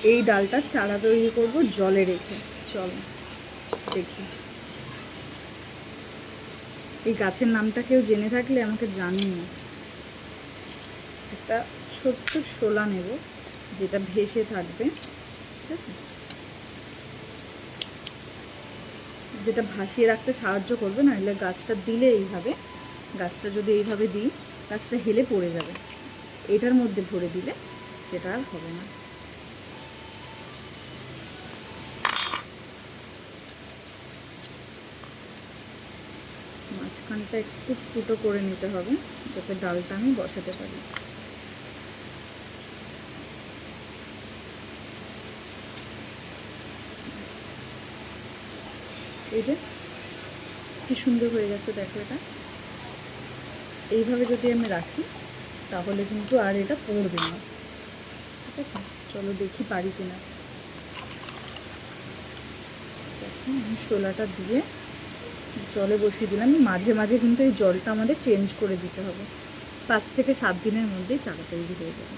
এই ডালটার চারা তৈরি করব জলে রেখে। চলো দেখি। এই গাছের নামটা কেউ জেনে থাকলে আমাকে জানিও। একটা ছোট্ট শোলা নেব যেটা ভেসে থাকবে, ঠিক আছে, যেটা ভাসিয়ে রাখতে সাহায্য করবে। নাহলে গাছটা দিলে এইভাবে, গাছটা যদি এইভাবে দিই গাছটা হেলে পড়ে যাবে। এটার মধ্যে ভরে দিলে সেটা আর হবে না। মাঝখানটা একটু ফুটো করে নিতে হবে যাতে ডালটা আমি বসাতে পারি। এই যে কি সুন্দর হয়ে গেছে, দেখো। এটা এইভাবে যদি আমি রাখি তাহলে কিন্তু আর এটা পড়বে না, ঠিক আছে। চলো দেখি পারি কিনা। দেখো আমি শোলাটা দিয়ে জলে বসিয়ে দিলাম। মাঝে মাঝে কিন্তু এই জলটা আমাদের চেঞ্জ করে দিতে হবে। 5 থেকে 7 দিনের মধ্যেই চারা তৈরি হয়ে যাবে।